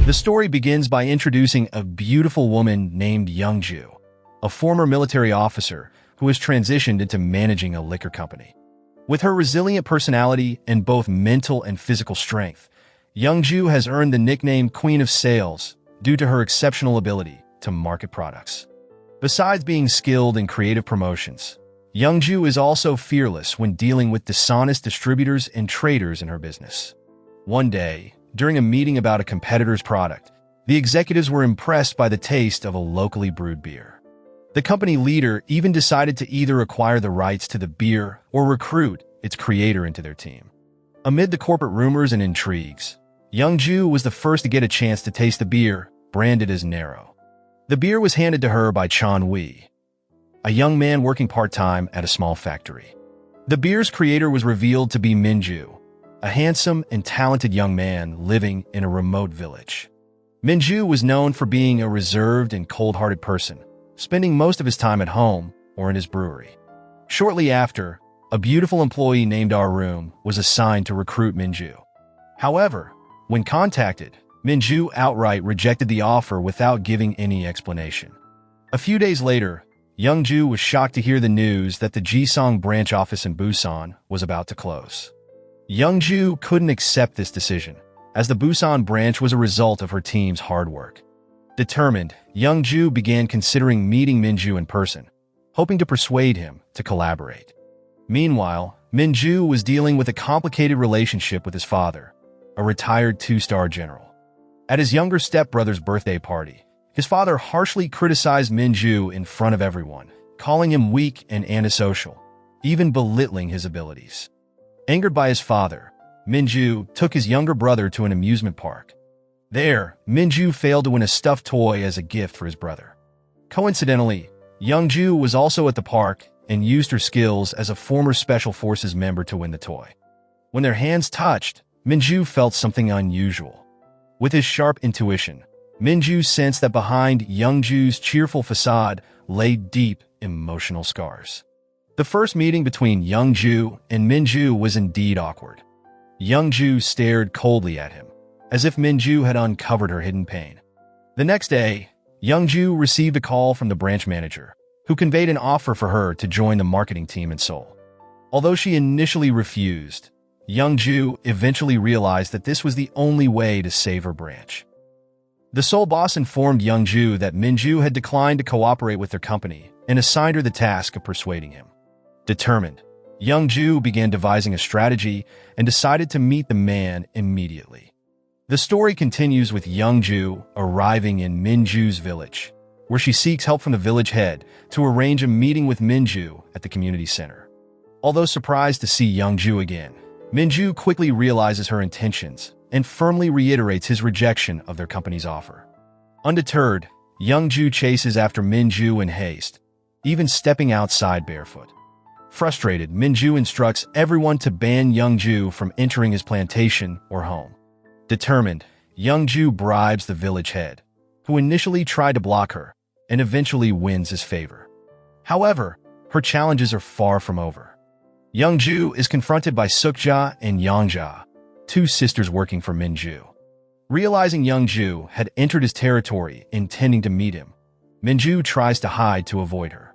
The story begins by introducing a beautiful woman named Yong-Joo, a former military officer who has transitioned into managing a liquor company. With her resilient personality and both mental and physical strength, Yong-Joo has earned the nickname Queen of Sales due to her exceptional ability to market products. Besides being skilled in creative promotions, Yong-Joo is also fearless when dealing with dishonest distributors and traders in her business. One day, during a meeting about a competitor's product, the executives were impressed by the taste of a locally brewed beer. The company leader even decided to either acquire the rights to the beer or recruit its creator into their team. Amid the corporate rumors and intrigues, Yong-Joo was the first to get a chance to taste the beer, branded as Narrow. The beer was handed to her by Chan-Wee, a young man working part-time at a small factory. The beer's creator was revealed to be Min-Joo, a handsome and talented young man living in a remote village. Min-Joo was known for being a reserved and cold-hearted person, spending most of his time at home or in his brewery. Shortly after, a beautiful employee named A-Reum was assigned to recruit Min-Joo. However, when contacted, Min-Joo outright rejected the offer without giving any explanation. A few days later, Yong-Joo was shocked to hear the news that the Jisung branch office in Busan was about to close. Yong-Joo couldn't accept this decision, as the Busan branch was a result of her team's hard work. Determined, Yong-Joo began considering meeting Min-Joo in person, hoping to persuade him to collaborate. Meanwhile, Min-Joo was dealing with a complicated relationship with his father, a retired two-star general. At his younger stepbrother's birthday party, his father harshly criticized Min-Joo in front of everyone, calling him weak and antisocial, even belittling his abilities. Angered by his father, Min-Joo took his younger brother to an amusement park. There, Min-Joo failed to win a stuffed toy as a gift for his brother. Coincidentally, Yong-Joo was also at the park and used her skills as a former Special Forces member to win the toy. When their hands touched, Min-Joo felt something unusual. With his sharp intuition, Min-Joo sensed that behind Yong-Joo's cheerful facade lay deep emotional scars. The first meeting between Yong-Joo and Min-Joo was indeed awkward. Yong-Joo stared coldly at him, as if Min-Joo had uncovered her hidden pain. The next day, Yong-Joo received a call from the branch manager, who conveyed an offer for her to join the marketing team in Seoul. Although she initially refused, Yong-Joo eventually realized that this was the only way to save her branch. The Seoul boss informed Yong-Joo that Min-Joo had declined to cooperate with their company and assigned her the task of persuading him. Determined, Yong-Joo began devising a strategy and decided to meet the man immediately. The story continues with Yong-Joo arriving in Min-Joo's village, where she seeks help from the village head to arrange a meeting with Min-Joo at the community center. Although surprised to see Yong-Joo again, Min-Joo quickly realizes her intentions and firmly reiterates his rejection of their company's offer. Undeterred, Yong-Joo chases after Min-Joo in haste, even stepping outside barefoot. Frustrated, Min-Joo instructs everyone to ban Yong-Joo from entering his plantation or home. Determined, Yong-Joo bribes the village head, who initially tried to block her, and eventually wins his favor. However, her challenges are far from over. Yong-Joo is confronted by Suk-ja and Yong-ja, two sisters working for Min-Joo. Realizing Yong-Joo had entered his territory intending to meet him, Min-Joo tries to hide to avoid her.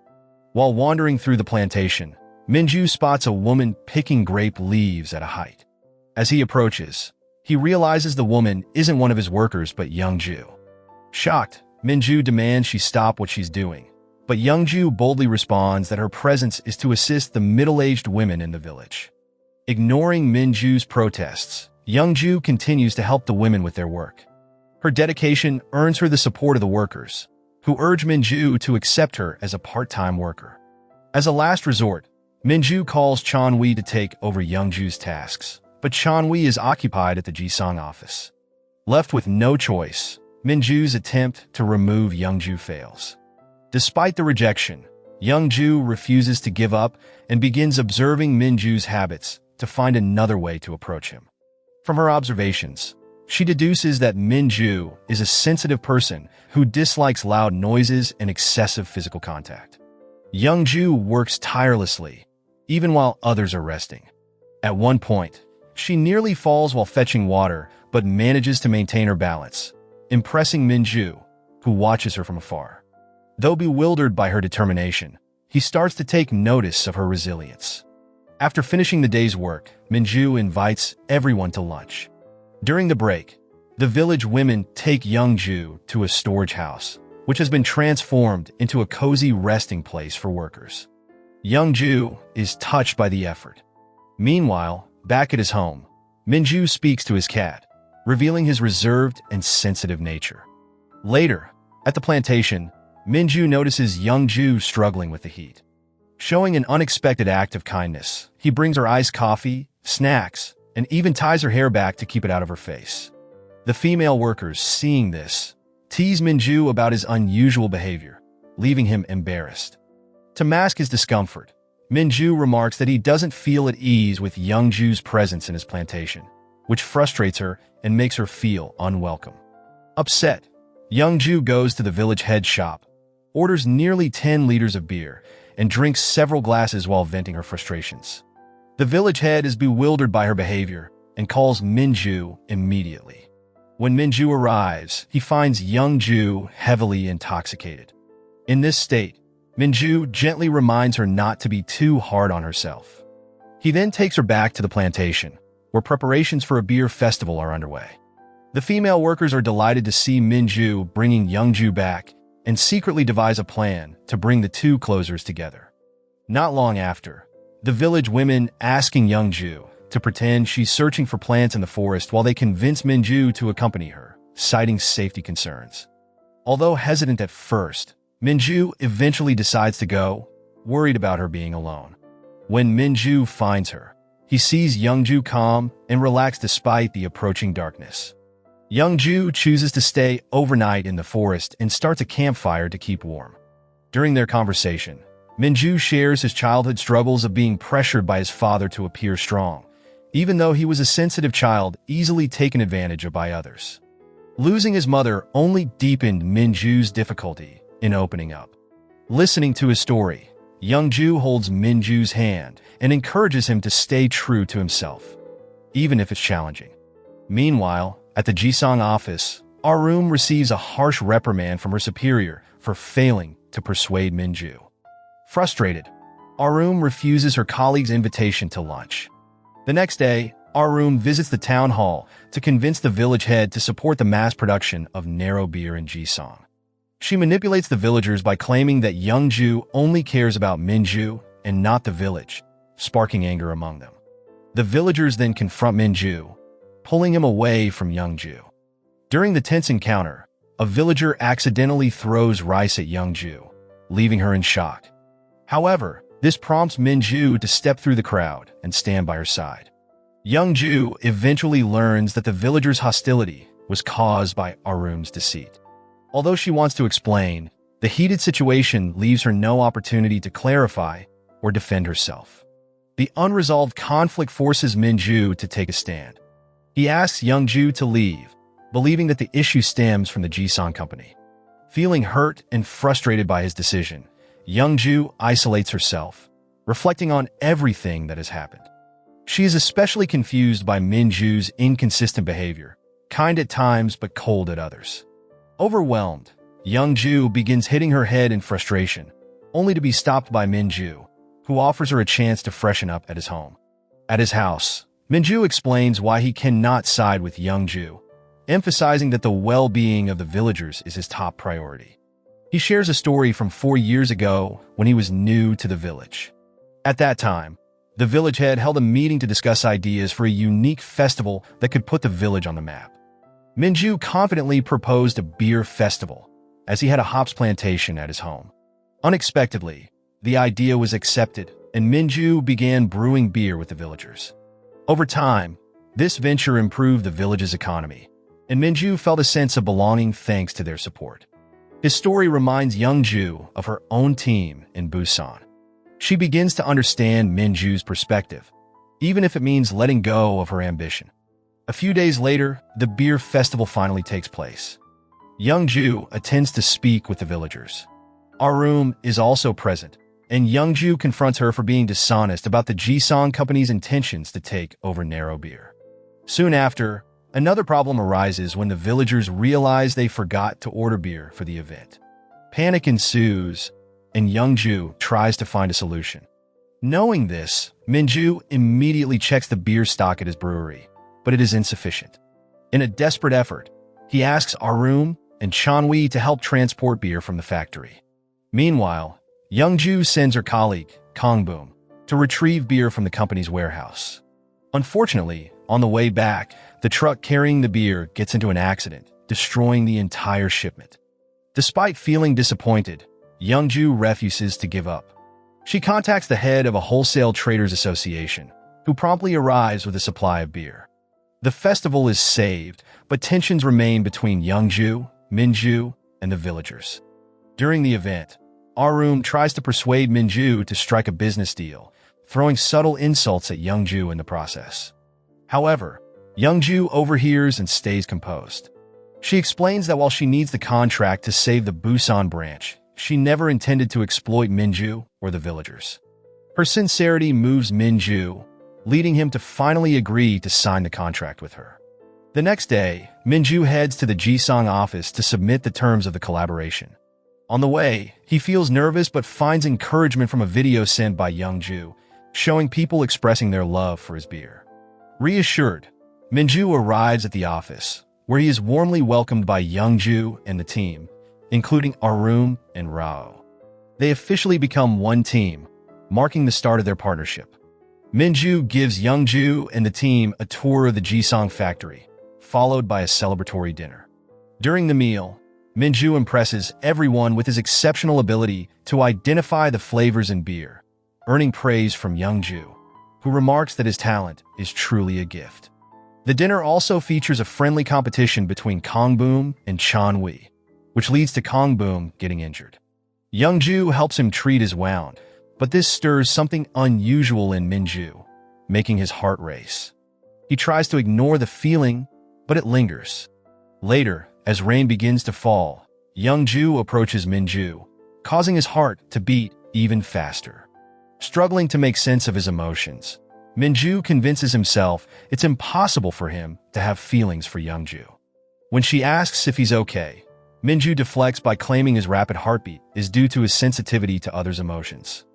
While wandering through the plantation, Min-Joo spots a woman picking grape leaves at a height. As he approaches, he realizes the woman isn't one of his workers but Yong-Joo. Shocked, Min-Joo demands she stop what she's doing, but Yong-Joo boldly responds that her presence is to assist the middle-aged women in the village. Ignoring Min-Joo's protests, Yong-Joo continues to help the women with their work. Her dedication earns her the support of the workers, who urge Min-Joo to accept her as a part-time worker. As a last resort, Min-Joo calls Chan-Wee to take over Yong-Joo's tasks, but Chan-Wee is occupied at the Jisung office. Left with no choice, Min-Joo's attempt to remove Yong-Joo fails. Despite the rejection, Yong-Joo refuses to give up and begins observing Min-Joo's habits to find another way to approach him. From her observations, she deduces that Min-Joo is a sensitive person who dislikes loud noises and excessive physical contact. Yong-Joo works tirelessly, even while others are resting. At one point, she nearly falls while fetching water but manages to maintain her balance, impressing Min-Joo, who watches her from afar. Though bewildered by her determination, he starts to take notice of her resilience. After finishing the day's work, Min-Joo invites everyone to lunch. During the break, the village women take Yong-Joo to a storage house, which has been transformed into a cozy resting place for workers. Yong-Joo is touched by the effort. Meanwhile, back at his home, Min-Joo speaks to his cat, revealing his reserved and sensitive nature. Later, at the plantation, Min-Joo notices Yong-Joo struggling with the heat. Showing an unexpected act of kindness, he brings her iced coffee, snacks, and even ties her hair back to keep it out of her face. The female workers, seeing this, tease Min-Joo about his unusual behavior, leaving him embarrassed. To mask his discomfort, Min-Joo remarks that he doesn't feel at ease with Yong-Joo's presence in his plantation, which frustrates her and makes her feel unwelcome. Upset, Yong-Joo goes to the village head shop, orders nearly 10 liters of beer, and drinks several glasses while venting her frustrations. The village head is bewildered by her behavior and calls Min-Joo immediately. When Min-Joo arrives, he finds Yong-Joo heavily intoxicated. In this state, Min-Joo gently reminds her not to be too hard on herself. He then takes her back to the plantation, where preparations for a beer festival are underway. The female workers are delighted to see Min-Joo bringing Yong-Joo back and secretly devise a plan to bring the two closers together. Not long after, the village women asking Yong-Joo to pretend she's searching for plants in the forest while they convince Min-Joo to accompany her, citing safety concerns. Although hesitant at first, Min-Joo eventually decides to go, worried about her being alone. When Min-Joo finds her, he sees Yong-Joo calm and relaxed despite the approaching darkness. Yong-Joo chooses to stay overnight in the forest and starts a campfire to keep warm. During their conversation, Min-Joo shares his childhood struggles of being pressured by his father to appear strong, even though he was a sensitive child easily taken advantage of by others. Losing his mother only deepened Min-Joo's difficulty in opening up. Listening to his story, Yong-Joo holds Min-Joo's hand and encourages him to stay true to himself, even if it's challenging. Meanwhile, at the Jisung office, A-Reum receives a harsh reprimand from her superior for failing to persuade Min-Joo. Frustrated, A-Reum refuses her colleague's invitation to lunch. The next day, A-Reum visits the town hall to convince the village head to support the mass production of narrow beer in Jisung. She manipulates the villagers by claiming that Yong-Joo only cares about Min-Joo and not the village, sparking anger among them. The villagers then confront Min-Joo, pulling him away from Yong-Joo. During the tense encounter, a villager accidentally throws rice at Yong-Joo, leaving her in shock. However, this prompts Min-Joo to step through the crowd and stand by her side. Yong-Joo eventually learns that the villagers' hostility was caused by A-Reum's deceit. Although she wants to explain, the heated situation leaves her no opportunity to clarify or defend herself. The unresolved conflict forces Min-Joo to take a stand. He asks Yong-Joo to leave, believing that the issue stems from the Jisung company. Feeling hurt and frustrated by his decision, Yong-Joo isolates herself, reflecting on everything that has happened. She is especially confused by Min-Joo's inconsistent behavior, kind at times but cold at others. Overwhelmed, Yong-Joo begins hitting her head in frustration, only to be stopped by Min-Joo, who offers her a chance to freshen up at his home. At his house, Min-Joo explains why he cannot side with Yong-Joo, emphasizing that the well-being of the villagers is his top priority. He shares a story from 4 years ago when he was new to the village. At that time, the village head held a meeting to discuss ideas for a unique festival that could put the village on the map. Min-Joo confidently proposed a beer festival, as he had a hops plantation at his home. Unexpectedly, the idea was accepted, and Min-Joo began brewing beer with the villagers. Over time, this venture improved the village's economy, and Min-Joo felt a sense of belonging thanks to their support. His story reminds Yong-Joo of her own team in Busan. She begins to understand Min-Joo's perspective, even if it means letting go of her ambition. A few days later, the beer festival finally takes place. Yong-Joo attends to speak with the villagers. A-Reum is also present, and Yong-Joo confronts her for being dishonest about the Jisung company's intentions to take over narrow beer. Soon after, Another problem arises when the villagers realize they forgot to order beer for the event. Panic ensues, and Yong-Joo tries to find a solution. Knowing this, Min-Joo immediately checks the beer stock at his brewery, but it is insufficient. In a desperate effort, he asks A-Reum and Chan-Wee to help transport beer from the factory. Meanwhile, Yong-Joo sends her colleague, Kang-boom, to retrieve beer from the company's warehouse. Unfortunately, on the way back, the truck carrying the beer gets into an accident, destroying the entire shipment. Despite feeling disappointed, Yong-Joo refuses to give up. She contacts the head of a wholesale traders association, who promptly arrives with a supply of beer. The festival is saved, but tensions remain between Yong-Joo, Min-Joo, and the villagers. During the event, A-Reum tries to persuade Min-Joo to strike a business deal, throwing subtle insults at Yong-Joo in the process. However, Yong-Joo overhears and stays composed. She explains that while she needs the contract to save the Busan branch, she never intended to exploit Min-Joo or the villagers. Her sincerity moves Min-Joo, leading him to finally agree to sign the contract with her. The next day, Min-Joo heads to the Jisung office to submit the terms of the collaboration. On the way, he feels nervous but finds encouragement from a video sent by Yong-Joo, showing people expressing their love for his beer. Reassured, Min-Joo arrives at the office, where he is warmly welcomed by Yong-Joo and the team, including A-Reum and Rao. They officially become one team, marking the start of their partnership. Min-Joo gives Yong-Joo and the team a tour of the Jisung factory, followed by a celebratory dinner. During the meal, Min-Joo impresses everyone with his exceptional ability to identify the flavors in beer, earning praise from Yong-Joo, who remarks that his talent is truly a gift. The dinner also features a friendly competition between Kang-boom and Chan-Wee, which leads to Kang-boom getting injured. Yong-Joo helps him treat his wound, but this stirs something unusual in Min-Joo, making his heart race. He tries to ignore the feeling, but it lingers. Later, as rain begins to fall, Yong-Joo approaches Min-Joo, causing his heart to beat even faster. Struggling to make sense of his emotions, Min-Joo convinces himself it's impossible for him to have feelings for Yong-Joo. When she asks if he's okay, Min-Joo deflects by claiming his rapid heartbeat is due to his sensitivity to others' emotions.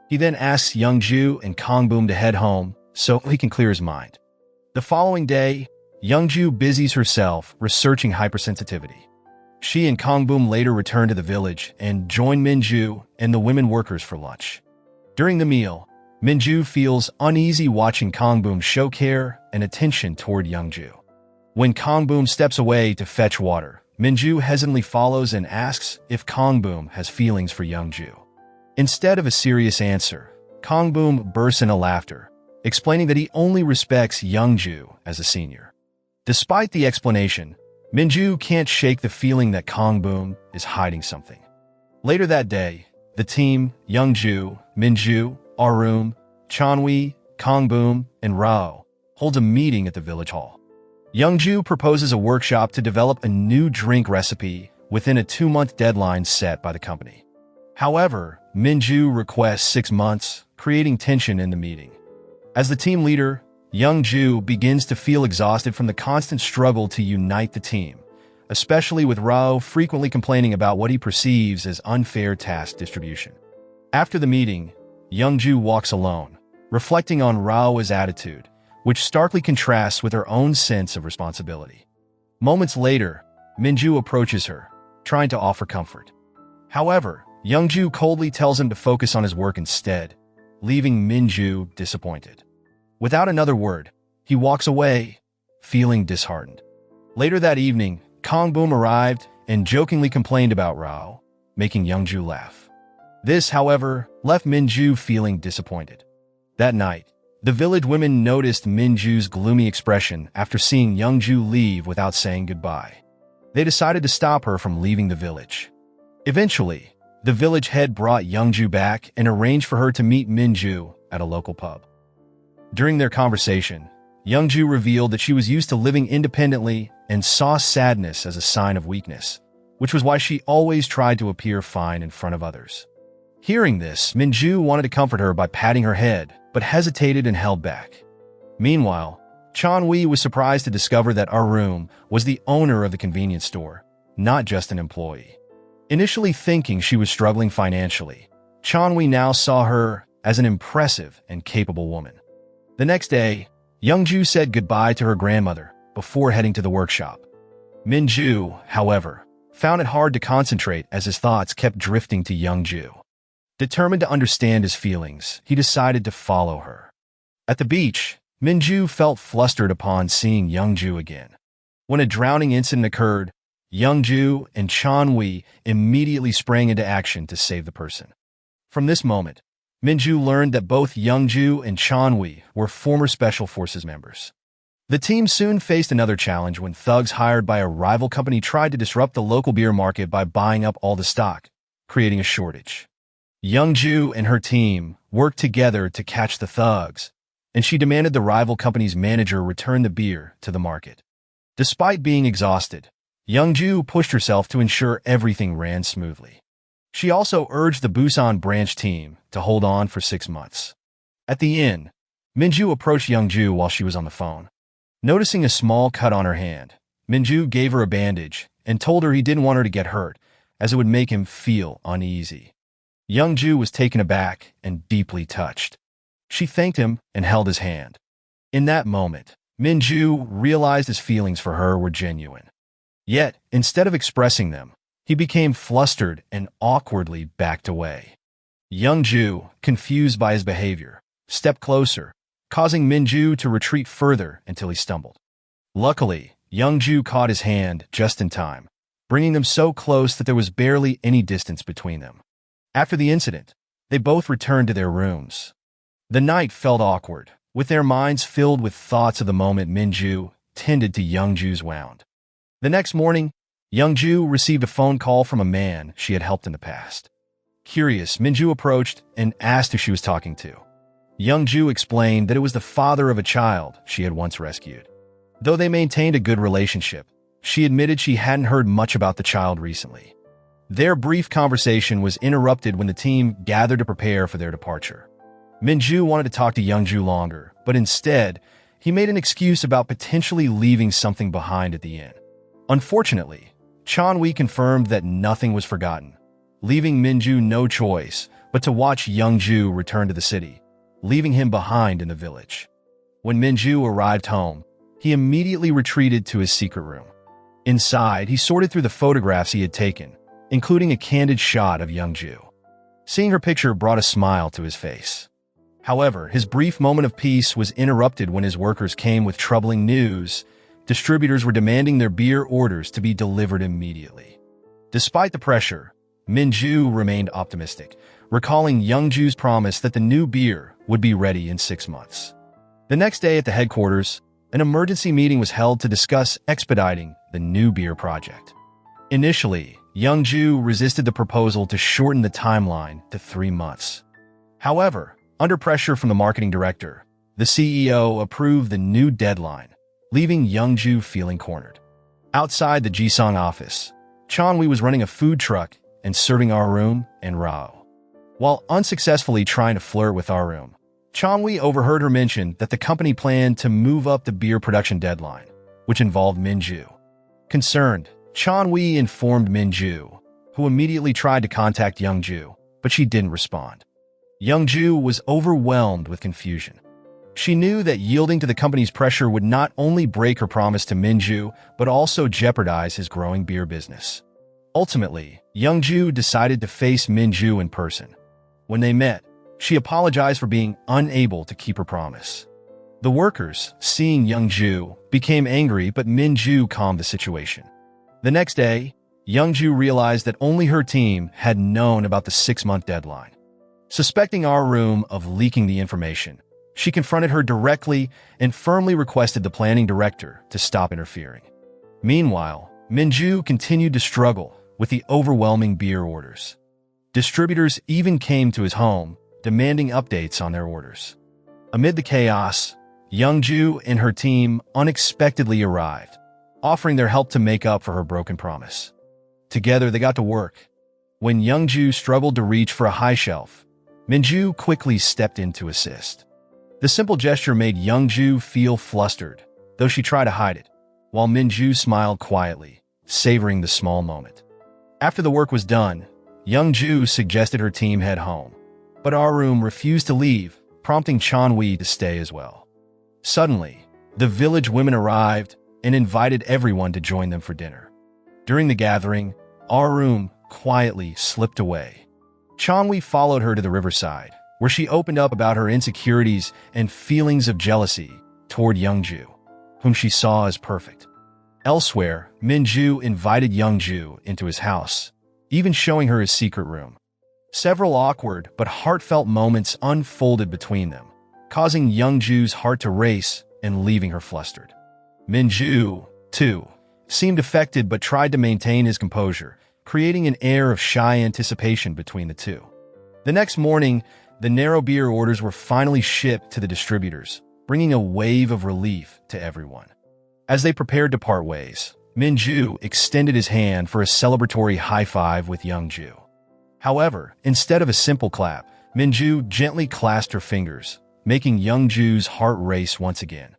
He then asks Yong-Joo and Kang-boom to head home so he can clear his mind. The following day, Yong-Joo busies herself researching hypersensitivity. She and Kang-boom later return to the village and join Min-Joo and the women workers for lunch. During the meal, Min-Joo feels uneasy watching Kang-boom show care and attention toward Yong-Joo. When Kang-boom steps away to fetch water, Min-Joo hesitantly follows and asks if Kang-boom has feelings for Yong-Joo. Instead of a serious answer, Kang-boom bursts into laughter, explaining that he only respects Yong-Joo as a senior. Despite the explanation, Min-Joo can't shake the feeling that Kang-boom is hiding something. Later that day, the team, Yong-Joo, Min-Joo, A-Reum, Chan-Wee, Kang-boom, and Rao, holds a meeting at the village hall. Yong-Joo proposes a workshop to develop a new drink recipe within a 2-month deadline set by the company. However, Min-Joo requests 6 months, creating tension in the meeting. As the team leader, Yong-Joo begins to feel exhausted from the constant struggle to unite the team, especially with Rao frequently complaining about what he perceives as unfair task distribution. After the meeting, Yong-Joo walks alone, reflecting on Rao's attitude, which starkly contrasts with her own sense of responsibility. Moments later, Min-Joo approaches her, trying to offer comfort. However, Yong-Joo coldly tells him to focus on his work instead, leaving Min-Joo disappointed. Without another word, he walks away, feeling disheartened. Later that evening, Kang-boom arrived and jokingly complained about Rao, making Yong-Joo laugh. This, however, left Min-Joo feeling disappointed. That night, the village women noticed Min-Joo's gloomy expression after seeing Yong-Joo leave without saying goodbye. They decided to stop her from leaving the village. Eventually, the village head brought Yong-Joo back and arranged for her to meet Min-Joo at a local pub. During their conversation, Yong-Joo revealed that she was used to living independently and saw sadness as a sign of weakness, which was why she always tried to appear fine in front of others. Hearing this, Min-Joo wanted to comfort her by patting her head, but hesitated and held back. Meanwhile, Chan-woo was surprised to discover that A-Reum was the owner of the convenience store, not just an employee. Initially thinking she was struggling financially, Chan-woo now saw her as an impressive and capable woman. The next day, Yong-Joo said goodbye to her grandmother before heading to the workshop. Min-Joo, however, found it hard to concentrate as his thoughts kept drifting to Yong-Joo. Determined to understand his feelings, he decided to follow her. At the beach, Min-Joo felt flustered upon seeing Yong-Joo again. When a drowning incident occurred, Yong-Joo and Chan-woo immediately sprang into action to save the person. From this moment, Min-Joo learned that both Yong-Joo and Chan-woo were former Special Forces members. The team soon faced another challenge when thugs hired by a rival company tried to disrupt the local beer market by buying up all the stock, creating a shortage. Yong-Joo and her team worked together to catch the thugs, and she demanded the rival company's manager return the beer to the market. Despite being exhausted, Yong-Joo pushed herself to ensure everything ran smoothly. She also urged the Busan branch team to hold on for 6 months. At the inn, Min-Joo approached Yong-Joo while she was on the phone. Noticing a small cut on her hand, Min-Joo gave her a bandage and told her he didn't want her to get hurt, as it would make him feel uneasy. Yong-Joo was taken aback and deeply touched. She thanked him and held his hand. In that moment, Min-Joo realized his feelings for her were genuine. Yet, instead of expressing them, he became flustered and awkwardly backed away. Yong-Joo, confused by his behavior, stepped closer, causing Min-Joo to retreat further until he stumbled. Luckily, Yong-Joo caught his hand just in time, bringing them so close that there was barely any distance between them. After the incident, they both returned to their rooms. The night felt awkward, with their minds filled with thoughts of the moment Min-Joo tended to Yong-Joo's wound. The next morning, Yong-Joo received a phone call from a man she had helped in the past. Curious, Min-Joo approached and asked who she was talking to. Yong-Joo explained that it was the father of a child she had once rescued. Though they maintained a good relationship, she admitted she hadn't heard much about the child recently. Their brief conversation was interrupted when the team gathered to prepare for their departure. Min-Joo wanted to talk to Yong-Joo longer, but instead, he made an excuse about potentially leaving something behind at the inn. Unfortunately, Chan-woo confirmed that nothing was forgotten, leaving Min-Joo no choice but to watch Yong-Joo return to the city, leaving him behind in the village. When Min-Joo arrived home, he immediately retreated to his secret room. Inside, he sorted through the photographs he had taken, including a candid shot of Yong-Joo. Seeing her picture brought a smile to his face. However, his brief moment of peace was interrupted when his workers came with troubling news. Distributors were demanding their beer orders to be delivered immediately. Despite the pressure, Min-Joo remained optimistic, recalling Yong-Joo's promise that the new beer would be ready in 6 months. The next day at the headquarters, an emergency meeting was held to discuss expediting the new beer project. Initially, Yong-Joo resisted the proposal to shorten the timeline to 3 months. However, under pressure from the marketing director, the CEO approved the new deadline, leaving Yong-Joo feeling cornered. Outside the Jisung office, Chan-woo was running a food truck and serving A-Reum and Rao. While unsuccessfully trying to flirt with A-Reum, Chan-woo overheard her mention that the company planned to move up the beer production deadline, which involved Min-Joo. Concerned, Chan-woo informed Min-Joo, who immediately tried to contact Yong-Joo, but she didn't respond. Yong-Joo was overwhelmed with confusion. She knew that yielding to the company's pressure would not only break her promise to Min-Joo, but also jeopardize his growing beer business. Ultimately, Yong-Joo decided to face Min-Joo in person. When they met, she apologized for being unable to keep her promise. The workers, seeing Yong-Joo, became angry, but Min-Joo calmed the situation. The next day, Yong-Joo realized that only her team had known about the 6-month deadline. Suspecting A-Reum of leaking the information, she confronted her directly and firmly requested the planning director to stop interfering. Meanwhile, Min-Joo continued to struggle with the overwhelming beer orders. Distributors even came to his home, demanding updates on their orders. Amid the chaos, Yong-Joo and her team unexpectedly arrived, offering their help to make up for her broken promise. Together, they got to work. When Yong-Joo struggled to reach for a high shelf, Min-Joo quickly stepped in to assist. The simple gesture made Yong-Joo feel flustered, though she tried to hide it, while Min-Joo smiled quietly, savoring the small moment. After the work was done, Young-Joo suggested her team head home, but A-Reum refused to leave, prompting Chan-Wee to stay as well. Suddenly, the village women arrived and invited everyone to join them for dinner. During the gathering, A-Reum quietly slipped away. Chan-Wee followed her to the riverside, where she opened up about her insecurities and feelings of jealousy toward Young-Joo, whom she saw as perfect. Elsewhere, Min-Joo invited Young-Joo into his house, even showing her his secret room. Several awkward but heartfelt moments unfolded between them, causing Young-Joo's heart to race and leaving her flustered. Min-Joo, too, seemed affected but tried to maintain his composure, creating an air of shy anticipation between the two. The next morning, the narrow beer orders were finally shipped to the distributors, bringing a wave of relief to everyone. As they prepared to part ways, Min-Joo extended his hand for a celebratory high-five with Young-Joo. However, instead of a simple clap, Min-Joo gently clasped her fingers, making Young-Joo's heart race once again.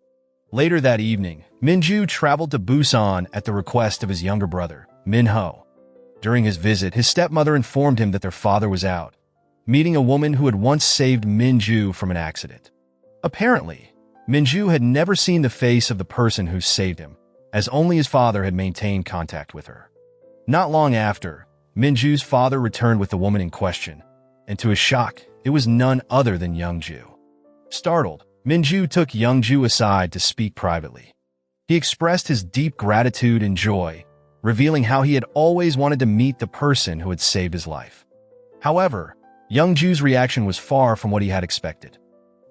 Later that evening, Min-Joo traveled to Busan at the request of his younger brother, Min-Ho. During his visit, his stepmother informed him that their father was out, meeting a woman who had once saved Min-Joo from an accident. Apparently, Min-Joo had never seen the face of the person who saved him, as only his father had maintained contact with her. Not long after, Min-Joo's father returned with the woman in question, and to his shock, it was none other than Young-Joo. Startled, Min-Joo took Young-Joo aside to speak privately. He expressed his deep gratitude and joy, revealing how he had always wanted to meet the person who had saved his life. However, Young-Joo's reaction was far from what he had expected.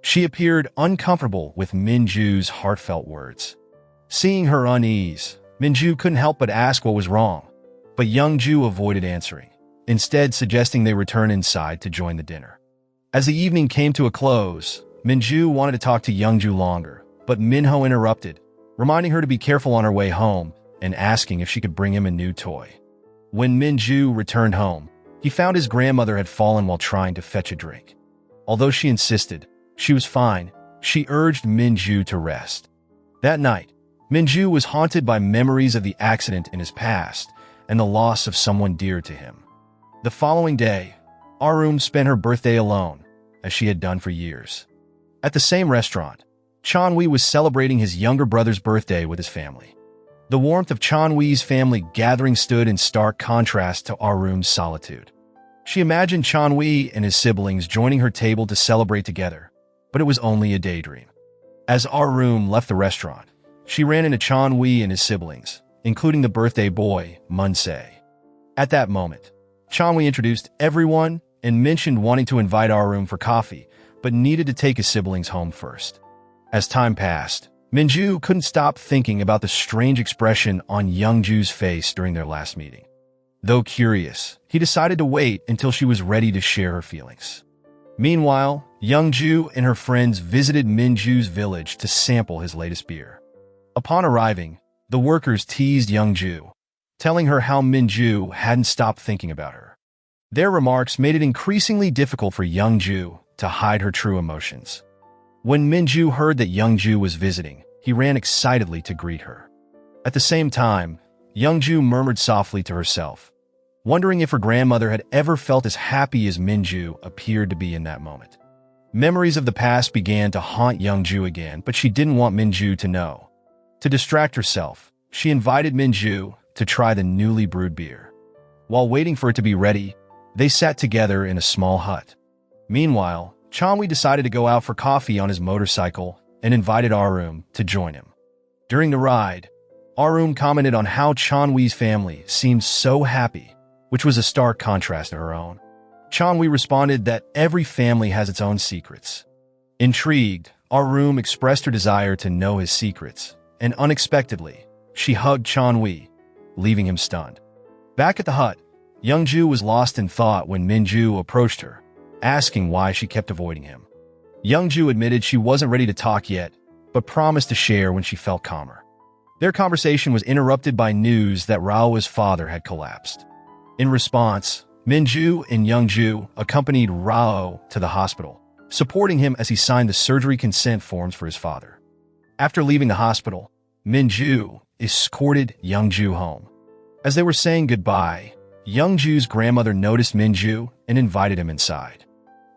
She appeared uncomfortable with Min-Joo's heartfelt words. Seeing her unease, Min-Joo couldn't help but ask what was wrong, but Young-Joo avoided answering, instead suggesting they return inside to join the dinner. As the evening came to a close, Min-Joo wanted to talk to Young-Joo longer, but Min-Ho interrupted, reminding her to be careful on her way home and asking if she could bring him a new toy. When Min-Joo returned home, he found his grandmother had fallen while trying to fetch a drink. Although she insisted she was fine, she urged Min-Joo to rest. That night, Min-Joo was haunted by memories of the accident in his past and the loss of someone dear to him. The following day, A-Reum spent her birthday alone, as she had done for years. At the same restaurant, Chan-Wee was celebrating his younger brother's birthday with his family. The warmth of Chan-Wee's family gathering stood in stark contrast to A-Reum's solitude. She imagined Chan-Wee and his siblings joining her table to celebrate together, but it was only a daydream. As A-Reum left the restaurant, she ran into Chan-Wee and his siblings, including the birthday boy, Mun-se. At that moment, Chan-Wee introduced everyone and mentioned wanting to invite A-Reum for coffee, but needed to take his siblings home first. As time passed, Min-Joo couldn't stop thinking about the strange expression on Young-Joo's face during their last meeting. Though curious, he decided to wait until she was ready to share her feelings. Meanwhile, Young-Joo and her friends visited Min-Joo's village to sample his latest beer. Upon arriving, the workers teased Young-Joo, telling her how Min-Joo hadn't stopped thinking about her. Their remarks made it increasingly difficult for Young-Joo to hide her true emotions. When Min-Joo heard that Young-Joo was visiting, he ran excitedly to greet her. At the same time, Young-Joo murmured softly to herself, wondering if her grandmother had ever felt as happy as Min-Joo appeared to be in that moment. Memories of the past began to haunt Young-Joo again, but she didn't want Min-Joo to know. To distract herself, she invited Min-Joo to try the newly brewed beer. While waiting for it to be ready, they sat together in a small hut. Meanwhile, Chan-Wee decided to go out for coffee on his motorcycle and invited A-Reum to join him. During the ride, A-Reum commented on how Chan-Wee's family seemed so happy, which was a stark contrast to her own. Chan-Wee responded that every family has its own secrets. Intrigued, A-Reum expressed her desire to know his secrets, and unexpectedly, she hugged Chan-Wee, leaving him stunned. Back at the hut, Young-Joo was lost in thought when Min-Joo approached her, asking why she kept avoiding him. Young-Joo admitted she wasn't ready to talk yet, but promised to share when she felt calmer. Their conversation was interrupted by news that Rao's father had collapsed. In response, Min-Joo and Young-Joo accompanied Rao to the hospital, supporting him as he signed the surgery consent forms for his father. After leaving the hospital, Min-Joo escorted Yong-Joo home. As they were saying goodbye, Yong-Joo's grandmother noticed Min-Joo and invited him inside.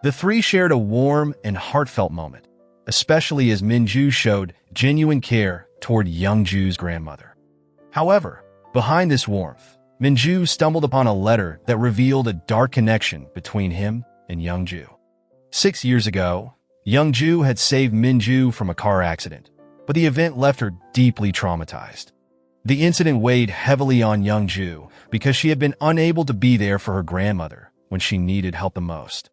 The three shared a warm and heartfelt moment, especially as Min-Joo showed genuine care toward Yong-Joo's grandmother. However, behind this warmth, Min-Joo stumbled upon a letter that revealed a dark connection between him and Yong-Joo. 6 years ago, Yong-Joo had saved Min-Joo from a car accident, but the event left her deeply traumatized. The incident weighed heavily on Yong-Joo because she had been unable to be there for her grandmother when she needed help the most.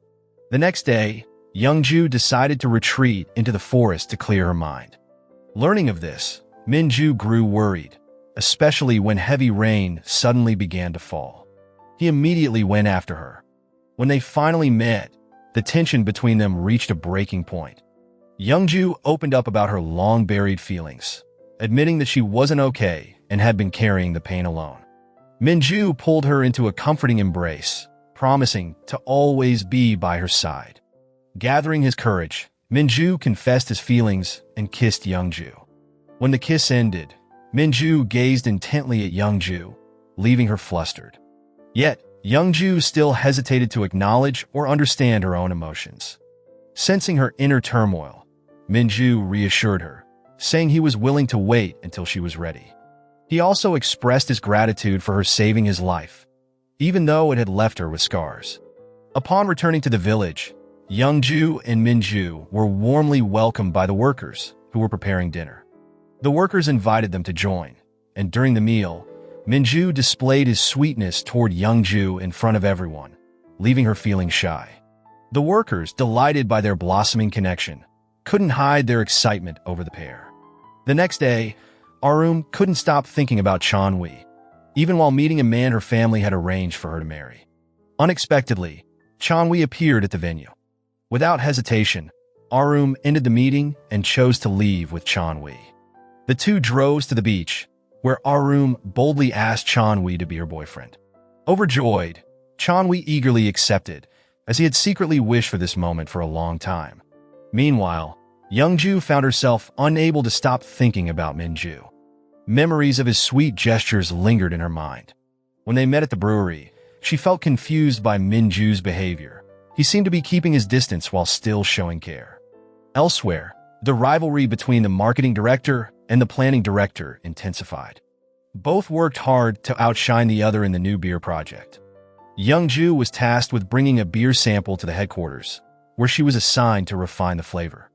The next day, Yong-Joo decided to retreat into the forest to clear her mind. Learning of this, Min-Joo grew worried, especially when heavy rain suddenly began to fall. He immediately went after her. When they finally met, the tension between them reached a breaking point. Yong-Joo opened up about her long-buried feelings, admitting that she wasn't okay and had been carrying the pain alone. Min-Joo pulled her into a comforting embrace, promising to always be by her side. Gathering his courage, Min-Joo confessed his feelings and kissed Yong-Joo. When the kiss ended, Min-Joo gazed intently at Yong-Joo, leaving her flustered. Yet, Yong-Joo still hesitated to acknowledge or understand her own emotions. Sensing her inner turmoil, Min-Joo reassured her, saying he was willing to wait until she was ready. He also expressed his gratitude for her saving his life, even though it had left her with scars. Upon returning to the village, Yong-Joo and Min-Joo were warmly welcomed by the workers who were preparing dinner. The workers invited them to join, and during the meal, Min-Joo displayed his sweetness toward Yong-Joo in front of everyone, leaving her feeling shy. The workers, delighted by their blossoming connection, couldn't hide their excitement over the pair. The next day, A-Reum couldn't stop thinking about Chan-Wee, even while meeting a man her family had arranged for her to marry. Unexpectedly, Chan-Wee appeared at the venue. Without hesitation, A-Reum ended the meeting and chose to leave with Chan-Wee. The two drove to the beach, where A-Reum boldly asked Chan-Wee to be her boyfriend. Overjoyed, Chan-Wee eagerly accepted, as he had secretly wished for this moment for a long time. Meanwhile, Yong-Joo found herself unable to stop thinking about Min-Joo. Memories of his sweet gestures lingered in her mind. When they met at the brewery, she felt confused by Min-Joo's behavior. He seemed to be keeping his distance while still showing care. Elsewhere, the rivalry between the marketing director and the planning director intensified. Both worked hard to outshine the other in the new beer project. Yong-Joo was tasked with bringing a beer sample to the headquarters, where she was assigned to refine the flavor.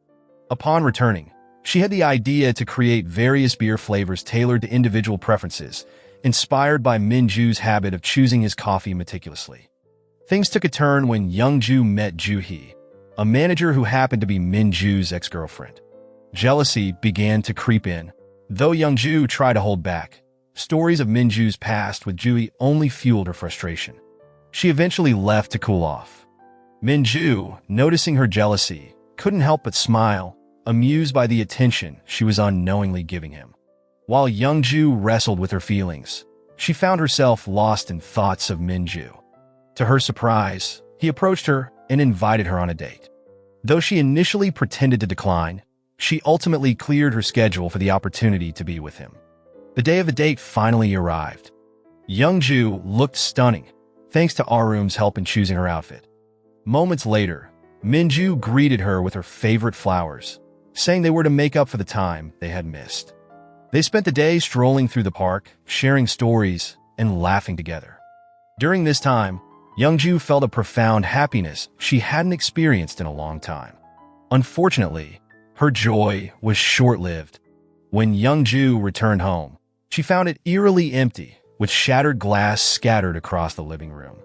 Upon returning, she had the idea to create various beer flavors tailored to individual preferences, inspired by Min-Joo's habit of choosing his coffee meticulously. Things took a turn when Yong-Joo met Joo-hee, a manager who happened to be Min-Joo's ex-girlfriend. Jealousy began to creep in. Though Yong-Joo tried to hold back, stories of Min-Joo's past with Joo-hee only fueled her frustration. She eventually left to cool off. Min-Joo, noticing her jealousy, couldn't help but smile, amused by the attention she was unknowingly giving him. While Yong-Joo wrestled with her feelings, she found herself lost in thoughts of Min-Joo. To her surprise, he approached her and invited her on a date. Though she initially pretended to decline, she ultimately cleared her schedule for the opportunity to be with him. The day of the date finally arrived. Yong-Joo looked stunning, thanks to A-Reum's help in choosing her outfit. Moments later, Min-Joo greeted her with her favorite flowers, saying they were to make up for the time they had missed. They spent the day strolling through the park, sharing stories, and laughing together. During this time, Yong-Joo felt a profound happiness she hadn't experienced in a long time. Unfortunately, her joy was short-lived. When Yong-Joo returned home, she found it eerily empty, with shattered glass scattered across the living room.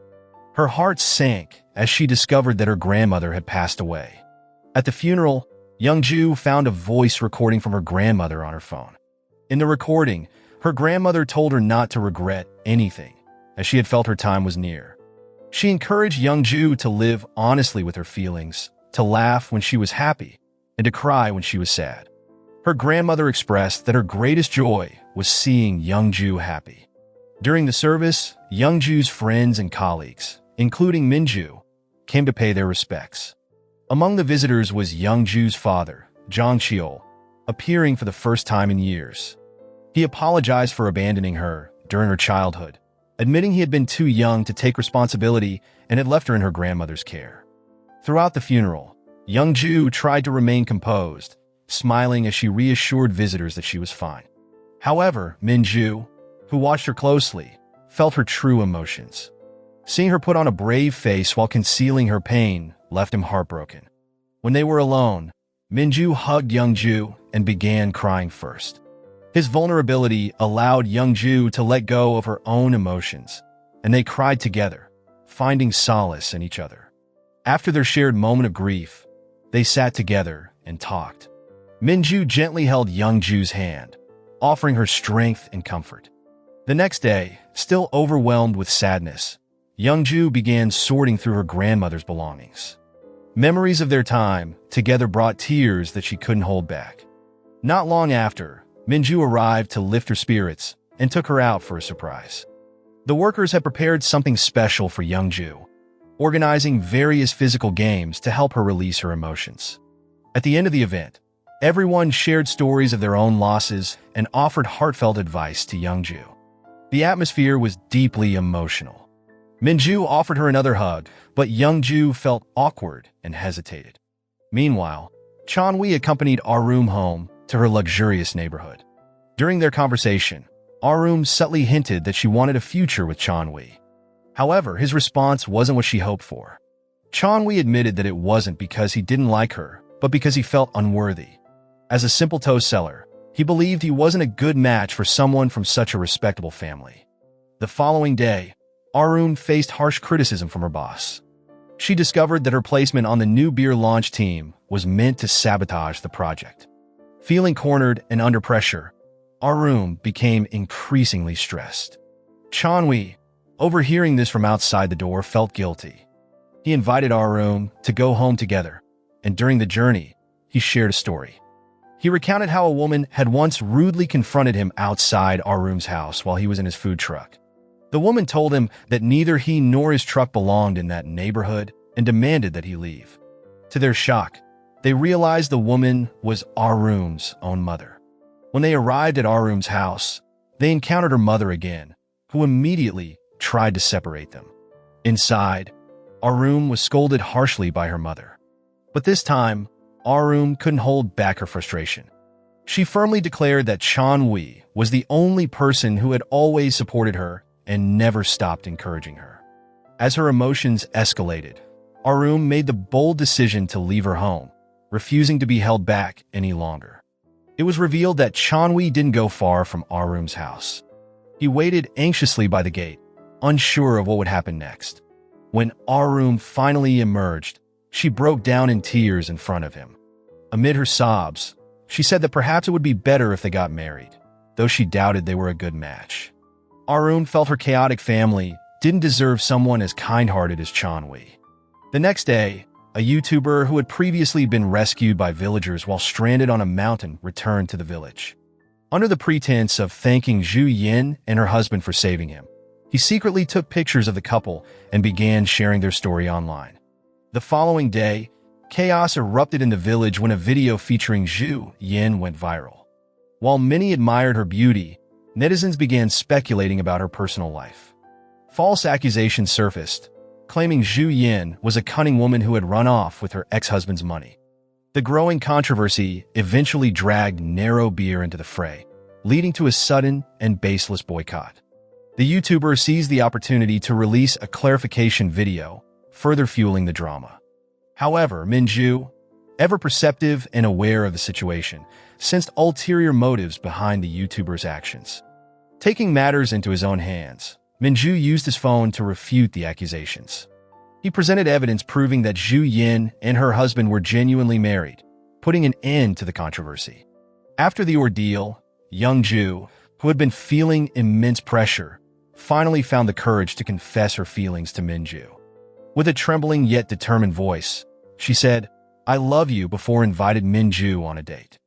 Her heart sank as she discovered that her grandmother had passed away. At the funeral, Yong-Joo found a voice recording from her grandmother on her phone. In the recording, her grandmother told her not to regret anything, as she had felt her time was near. She encouraged Yong-Joo to live honestly with her feelings, to laugh when she was happy, and to cry when she was sad. Her grandmother expressed that her greatest joy was seeing Yong-Joo happy. During the service, Yong-Joo's friends and colleagues, including Min-Joo, came to pay their respects. Among the visitors was Yong-Joo's father, Jong Cheol, appearing for the first time in years. He apologized for abandoning her during her childhood, admitting he had been too young to take responsibility and had left her in her grandmother's care. Throughout the funeral, Yong-Joo tried to remain composed, smiling as she reassured visitors that she was fine. However, Min-Joo, who watched her closely, felt her true emotions. Seeing her put on a brave face while concealing her pain left him heartbroken. When they were alone, Min-Joo hugged Yong-Joo and began crying first. His vulnerability allowed Yong-Joo to let go of her own emotions, and they cried together, finding solace in each other. After their shared moment of grief, they sat together and talked. Min-Joo gently held Yong-Joo's hand, offering her strength and comfort. The next day, still overwhelmed with sadness, Yong-Joo began sorting through her grandmother's belongings. Memories of their time together brought tears that she couldn't hold back. Not long after, Min-Joo arrived to lift her spirits and took her out for a surprise. The workers had prepared something special for Yong-Joo, organizing various physical games to help her release her emotions. At the end of the event, everyone shared stories of their own losses and offered heartfelt advice to Yong-Joo. The atmosphere was deeply emotional. Min-Joo offered her another hug, but Yong-Joo felt awkward and hesitated. Meanwhile, Chae accompanied A-Reum home to her luxurious neighborhood. During their conversation, A-Reum subtly hinted that she wanted a future with Chae. However, his response wasn't what she hoped for. Chae admitted that it wasn't because he didn't like her, but because he felt unworthy. As a simple toast seller, he believed he wasn't a good match for someone from such a respectable family. The following day, A-Reum faced harsh criticism from her boss. She discovered that her placement on the new beer launch team was meant to sabotage the project. Feeling cornered and under pressure, A-Reum became increasingly stressed. Chae, overhearing this from outside the door, felt guilty. He invited A-Reum to go home together, and during the journey, he shared a story. He recounted how a woman had once rudely confronted him outside A-Reum's house while he was in his food truck. The woman told him that neither he nor his truck belonged in that neighborhood and demanded that he leave. To their shock, they realized the woman was A-Reum's own mother. When they arrived at A-Reum's house, they encountered her mother again, who immediately tried to separate them. Inside, A-Reum was scolded harshly by her mother. But this time, A-Reum couldn't hold back her frustration. She firmly declared that Chae was the only person who had always supported her and never stopped encouraging her. As her emotions escalated, A-Reum made the bold decision to leave her home, refusing to be held back any longer. It was revealed that Chae didn't go far from A-Reum's house. He waited anxiously by the gate, unsure of what would happen next. When A-Reum finally emerged, she broke down in tears in front of him. Amid her sobs, she said that perhaps it would be better if they got married, though she doubted they were a good match. A-Reum felt her chaotic family didn't deserve someone as kind-hearted as Chae. The next day, a YouTuber who had previously been rescued by villagers while stranded on a mountain returned to the village. Under the pretense of thanking Zhu Yin and her husband for saving him, he secretly took pictures of the couple and began sharing their story online. The following day, chaos erupted in the village when a video featuring Zhu Yin went viral. While many admired her beauty, netizens began speculating about her personal life. False accusations surfaced, claiming Zhu Yin was a cunning woman who had run off with her ex-husband's money. The growing controversy eventually dragged Narrow Beer into the fray, leading to a sudden and baseless boycott. The YouTuber seized the opportunity to release a clarification video, further fueling the drama. However, Min-Joo, ever perceptive and aware of the situation, sensed ulterior motives behind the YouTuber's actions. Taking matters into his own hands, Min-Joo used his phone to refute the accusations. He presented evidence proving that Zhu Yin and her husband were genuinely married, putting an end to the controversy. After the ordeal, Yong-Joo, who had been feeling immense pressure, finally found the courage to confess her feelings to Min-Joo. With a trembling yet determined voice, she said, "I love you," before invited Min-Joo on a date.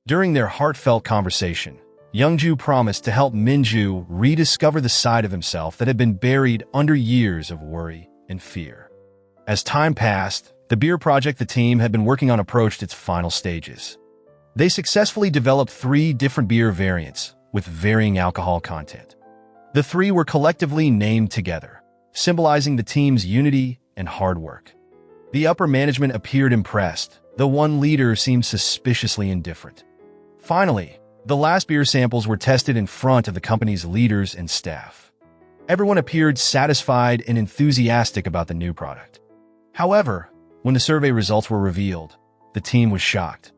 During their heartfelt conversation, Yong-Joo promised to help Min-Joo rediscover the side of himself that had been buried under years of worry and fear. As time passed, the beer project the team had been working on approached its final stages. They successfully developed 3 different beer variants, with varying alcohol content. The three were collectively named together, symbolizing the team's unity and hard work. The upper management appeared impressed, though one leader seemed suspiciously indifferent. Finally, the last beer samples were tested in front of the company's leaders and staff. Everyone appeared satisfied and enthusiastic about the new product. However, when the survey results were revealed, the team was shocked.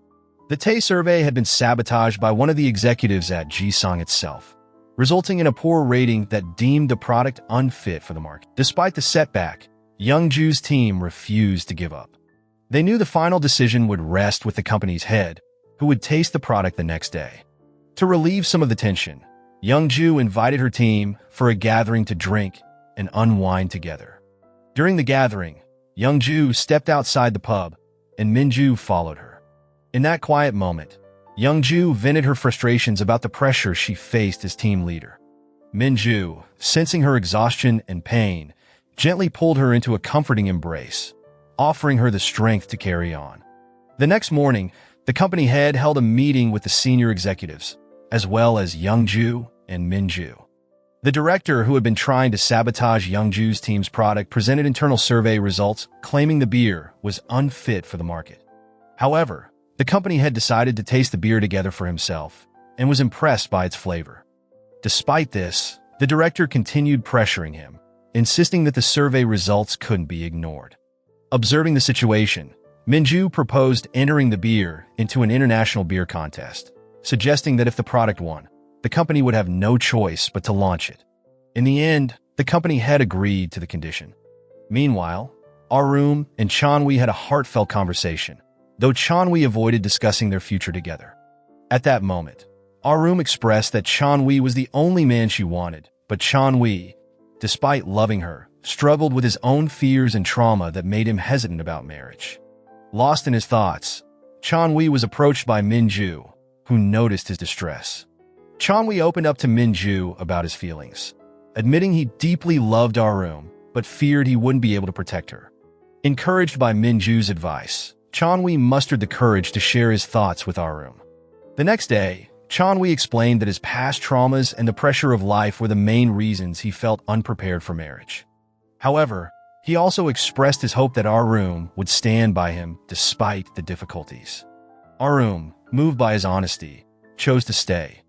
The taste survey had been sabotaged by one of the executives at Jisung itself, resulting in a poor rating that deemed the product unfit for the market. Despite the setback, Yong-Joo's team refused to give up. They knew the final decision would rest with the company's head, who would taste the product the next day. To relieve some of the tension, Yong-Joo invited her team for a gathering to drink and unwind together. During the gathering, Yong-Joo stepped outside the pub, and Min-Joo followed her. In that quiet moment, Yong-Joo vented her frustrations about the pressure she faced as team leader. Min-Joo, sensing her exhaustion and pain, gently pulled her into a comforting embrace, offering her the strength to carry on. The next morning, the company head held a meeting with the senior executives, as well as Yong-Joo and Min-Joo. The director, who had been trying to sabotage Yong-Joo's team's product, presented internal survey results claiming the beer was unfit for the market. However, the company had decided to taste the beer together for himself and was impressed by its flavor. Despite this, the director continued pressuring him, insisting that the survey results couldn't be ignored. Observing the situation, Min-Joo proposed entering the beer into an international beer contest, suggesting that if the product won, the company would have no choice but to launch it. In the end, the company had agreed to the condition. Meanwhile, A-Reum and Chanwi had a heartfelt conversation, though Chanwi avoided discussing their future together. At that moment, A-Reum expressed that Chanwi was the only man she wanted, but Chanwi, despite loving her, struggled with his own fears and trauma that made him hesitant about marriage. Lost in his thoughts, Chanwi was approached by Min-Joo, who noticed his distress. Chanwi opened up to Min-Joo about his feelings, admitting he deeply loved A-Reum but feared he wouldn't be able to protect her. Encouraged by Min-Joo's advice, Chanwi mustered the courage to share his thoughts with A-Reum. The next day, Chanwi explained that his past traumas and the pressure of life were the main reasons he felt unprepared for marriage. However, he also expressed his hope that A-Reum would stand by him despite the difficulties. A-Reum, moved by his honesty, chose to stay.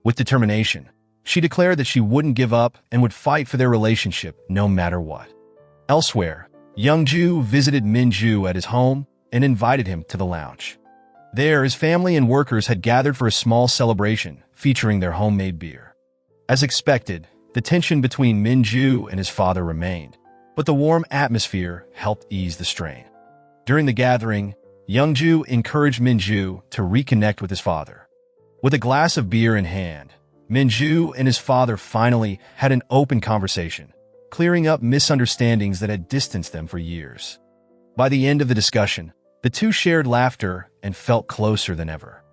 With determination, she declared that she wouldn't give up and would fight for their relationship no matter what. Elsewhere, Yong-Joo visited Min-Joo at his home and invited him to the lounge. There, his family and workers had gathered for a small celebration featuring their homemade beer. As expected, the tension between Min-Joo and his father remained, but the warm atmosphere helped ease the strain. During the gathering, Yong-Joo encouraged Min-Joo to reconnect with his father. With a glass of beer in hand, Min-Joo and his father finally had an open conversation, clearing up misunderstandings that had distanced them for years. By the end of the discussion, the two shared laughter and felt closer than ever.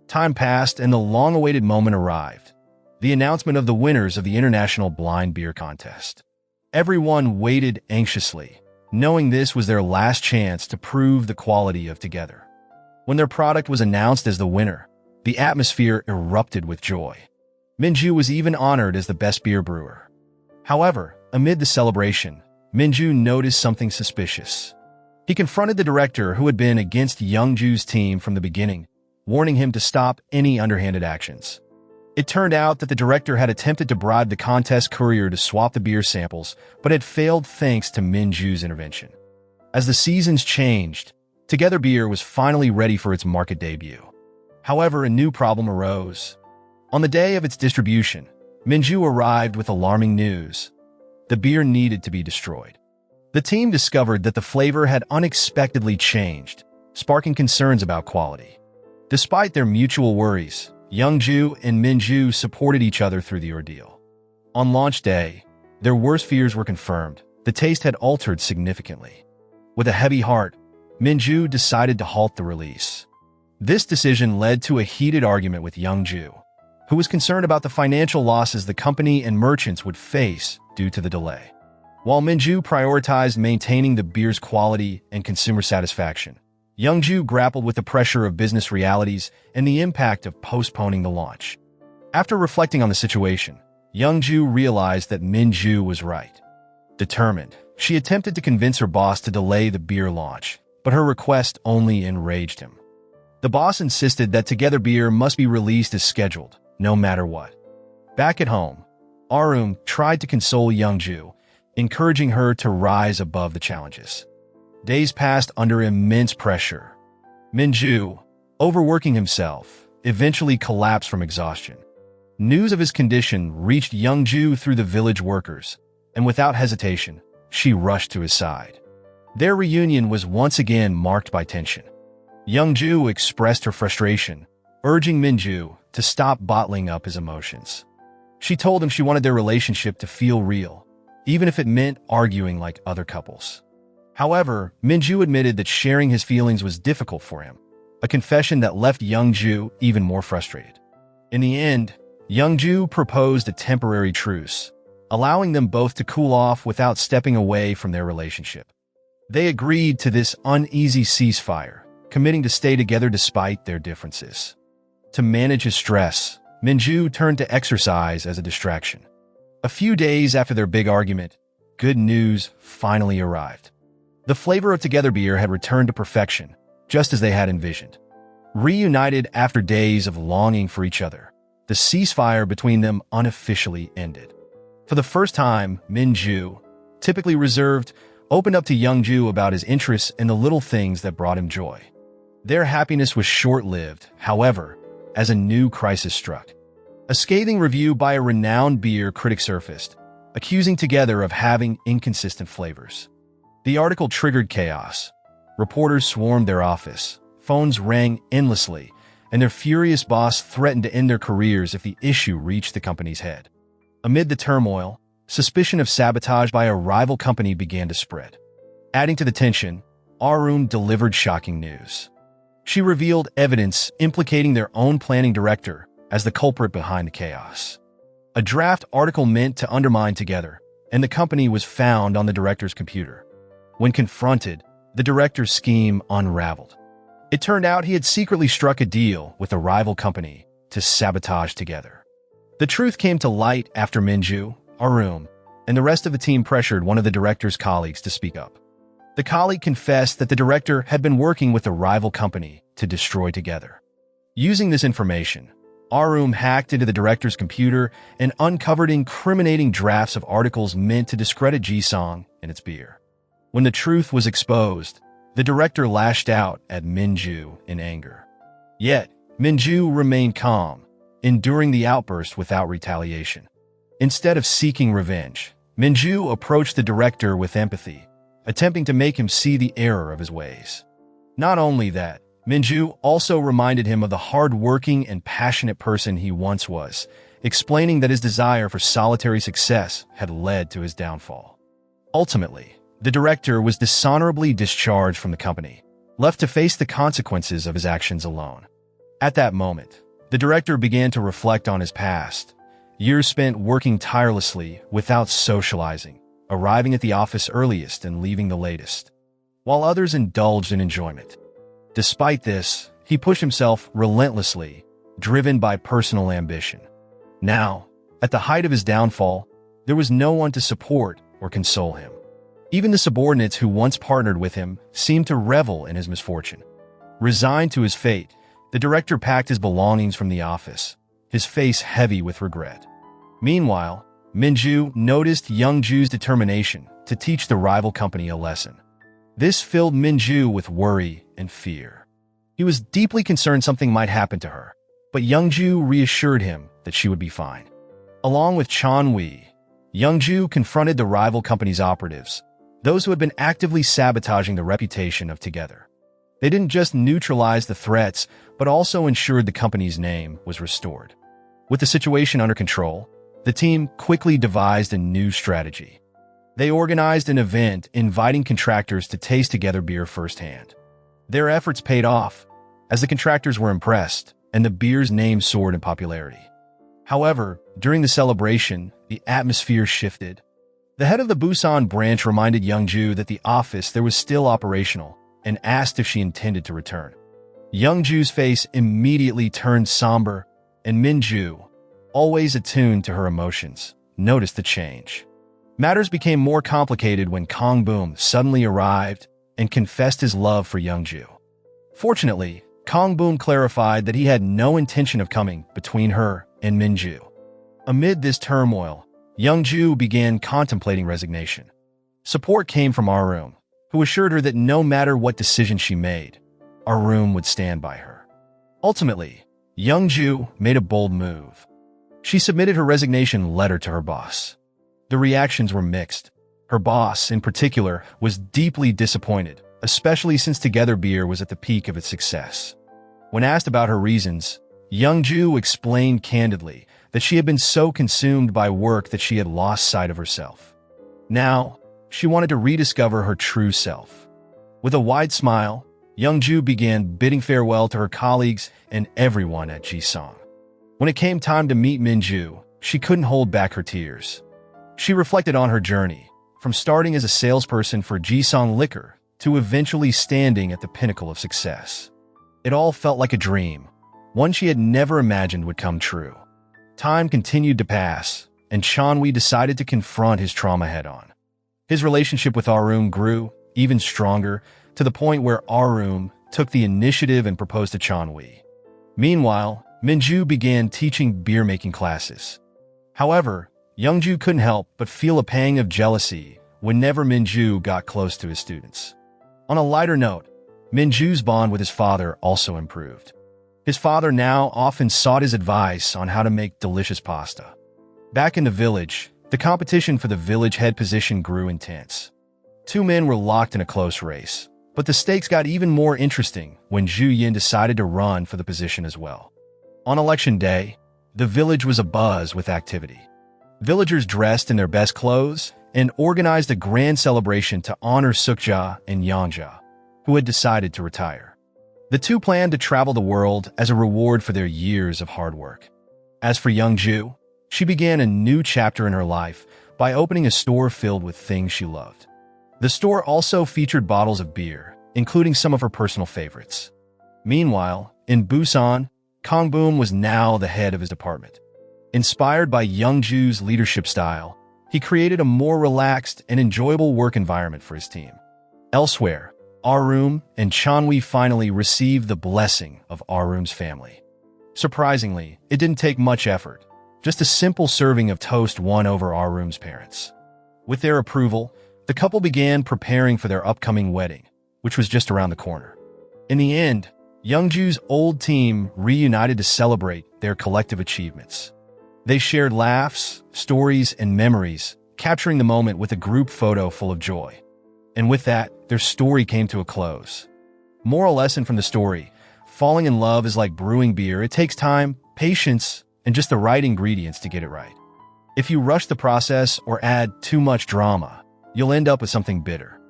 Time passed and the long-awaited moment arrived, the announcement of the winners of the International Blind Beer Contest. Everyone waited anxiously, knowing this was their last chance to prove the quality of Together. When their product was announced as the winner, the atmosphere erupted with joy. Min-Joo was even honored as the best beer brewer. However, amid the celebration, Min-Joo noticed something suspicious. He confronted the director who had been against Yong-Joo's team from the beginning, warning him to stop any underhanded actions. It turned out that the director had attempted to bribe the contest courier to swap the beer samples, but had failed thanks to Min-Joo's intervention. As the seasons changed, Together Beer was finally ready for its market debut. However, a new problem arose. On the day of its distribution, Min-Joo arrived with alarming news. The beer needed to be destroyed. The team discovered that the flavor had unexpectedly changed, sparking concerns about quality. Despite their mutual worries, Yong-Joo and Min-Joo supported each other through the ordeal. On launch day, their worst fears were confirmed. The taste had altered significantly. With a heavy heart, Min-Joo decided to halt the release. This decision led to a heated argument with Yong-Joo, who was concerned about the financial losses the company and merchants would face due to the delay. While Min-Joo prioritized maintaining the beer's quality and consumer satisfaction, Yong-Joo grappled with the pressure of business realities and the impact of postponing the launch. After reflecting on the situation, Yong-Joo realized that Min-Joo was right. Determined, she attempted to convince her boss to delay the beer launch, but her request only enraged him. The boss insisted that Together Beer must be released as scheduled, no matter what. Back at home, A-Reum tried to console Yong-Joo, encouraging her to rise above the challenges. Days passed under immense pressure. Min-Joo, overworking himself, eventually collapsed from exhaustion. News of his condition reached Yong-Joo through the village workers, and without hesitation, she rushed to his side. Their reunion was once again marked by tension. Yong-Joo expressed her frustration, urging Min-Joo to stop bottling up his emotions. She told him she wanted their relationship to feel real, even if it meant arguing like other couples. However, Min-Joo admitted that sharing his feelings was difficult for him, a confession that left Yong-Joo even more frustrated. In the end, Yong-Joo proposed a temporary truce, allowing them both to cool off without stepping away from their relationship. They agreed to this uneasy ceasefire, committing to stay together despite their differences. To manage his stress, Min-Joo turned to exercise as a distraction. A few days after their big argument, good news finally arrived. The flavor of Together Beer had returned to perfection, just as they had envisioned. Reunited after days of longing for each other, the ceasefire between them unofficially ended. For the first time, Min-Joo, typically reserved, opened up to Yong-Joo about his interests in the little things that brought him joy. Their happiness was short-lived, however, as a new crisis struck. A scathing review by a renowned beer critic surfaced, accusing Together of having inconsistent flavors. The article triggered chaos. Reporters swarmed their office, phones rang endlessly, and their furious boss threatened to end their careers if the issue reached the company's head. Amid the turmoil, suspicion of sabotage by a rival company began to spread. Adding to the tension, A-Reum delivered shocking news. She revealed evidence implicating their own planning director as the culprit behind the chaos. A draft article meant to undermine Together, and the company was found on the director's computer. When confronted, the director's scheme unraveled. It turned out he had secretly struck a deal with a rival company to sabotage Together. The truth came to light after Min-Joo, A-Reum, and the rest of the team pressured one of the director's colleagues to speak up. The colleague confessed that the director had been working with a rival company to destroy Together. Using this information, A-Reum hacked into the director's computer and uncovered incriminating drafts of articles meant to discredit Jisung and its beer. When the truth was exposed, the director lashed out at Min-Joo in anger. Yet, Min-Joo remained calm, enduring the outburst without retaliation. Instead of seeking revenge, Min-Joo approached the director with empathy, attempting to make him see the error of his ways. Not only that, Min-Joo also reminded him of the hard-working and passionate person he once was, explaining that his desire for solitary success had led to his downfall. Ultimately, the director was dishonorably discharged from the company, left to face the consequences of his actions alone. At that moment, the director began to reflect on his past, years spent working tirelessly without socializing, arriving at the office earliest and leaving the latest, while others indulged in enjoyment. Despite this, he pushed himself relentlessly, driven by personal ambition. Now, at the height of his downfall, there was no one to support or console him. Even the subordinates who once partnered with him seemed to revel in his misfortune. Resigned to his fate, the director packed his belongings from the office, his face heavy with regret. Meanwhile, Min-Joo noticed Yong-Joo's determination to teach the rival company a lesson. This filled Min-Joo with worry and fear. He was deeply concerned something might happen to her, but Yong-Joo reassured him that she would be fine. Along with Chan-Wee, Yong-Joo confronted the rival company's operatives, those who had been actively sabotaging the reputation of Together. They didn't just neutralize the threats, but also ensured the company's name was restored. With the situation under control, the team quickly devised a new strategy. They organized an event inviting contractors to taste Together beer firsthand. Their efforts paid off, as the contractors were impressed, and the beer's name soared in popularity. However, during the celebration, the atmosphere shifted. The head of the Busan branch reminded Yong-Joo that the office there was still operational and asked if she intended to return. Yong-Joo's face immediately turned somber, and Min-Joo, always attuned to her emotions, noticed the change. Matters became more complicated when Kang-boom suddenly arrived and confessed his love for Yong-Joo. Fortunately, Kang-boom clarified that he had no intention of coming between her and Min-Joo. Amid this turmoil, Yong-Joo began contemplating resignation. Support came from A-Reum, who assured her that no matter what decision she made, A-Reum would stand by her. Ultimately, Yong-Joo made a bold move. She submitted her resignation letter to her boss. The reactions were mixed. Her boss, in particular, was deeply disappointed, especially since Together Beer was at the peak of its success. When asked about her reasons, Yong-Joo explained candidly that she had been so consumed by work that she had lost sight of herself. Now, she wanted to rediscover her true self. With a wide smile, Yong-Joo began bidding farewell to her colleagues and everyone at Jisung. When it came time to meet Min-Joo, she couldn't hold back her tears. She reflected on her journey, from starting as a salesperson for Jisung Liquor to eventually standing at the pinnacle of success. It all felt like a dream, one she had never imagined would come true. Time continued to pass, and Chanwi decided to confront his trauma head-on. His relationship with A-Reum grew even stronger, to the point where A-Reum took the initiative and proposed to Chanwi. Meanwhile, Min-Joo began teaching beer-making classes. However, Yong-Joo couldn't help but feel a pang of jealousy whenever Min-Joo got close to his students. On a lighter note, Min-Joo's bond with his father also improved. His father now often sought his advice on how to make delicious pasta. Back in the village, the competition for the village head position grew intense. Two men were locked in a close race, but the stakes got even more interesting when Zhu Yin decided to run for the position as well. On election day, the village was abuzz with activity. Villagers dressed in their best clothes and organized a grand celebration to honor Sukja and Yongja, who had decided to retire. The two planned to travel the world as a reward for their years of hard work. As for Yong-Joo, she began a new chapter in her life by opening a store filled with things she loved. The store also featured bottles of beer, including some of her personal favorites. Meanwhile, in Busan, Kang-boom was now the head of his department. Inspired by Yong-Joo's leadership style, he created a more relaxed and enjoyable work environment for his team. Elsewhere, A-Reum and Chanwi finally received the blessing of A-Reum's family. Surprisingly, it didn't take much effort. Just a simple serving of toast won over A-Reum's parents. With their approval, the couple began preparing for their upcoming wedding, which was just around the corner. In the end, Yong-Joo's old team reunited to celebrate their collective achievements. They shared laughs, stories, and memories, capturing the moment with a group photo full of joy. And with that, their story came to a close. Moral lesson from the story: falling in love is like brewing beer. It takes time, patience, and just the right ingredients to get it right. If you rush the process or add too much drama, you'll end up with something bitter.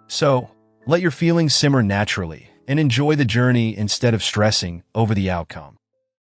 So, let your feelings simmer naturally and enjoy the journey instead of stressing over the outcome.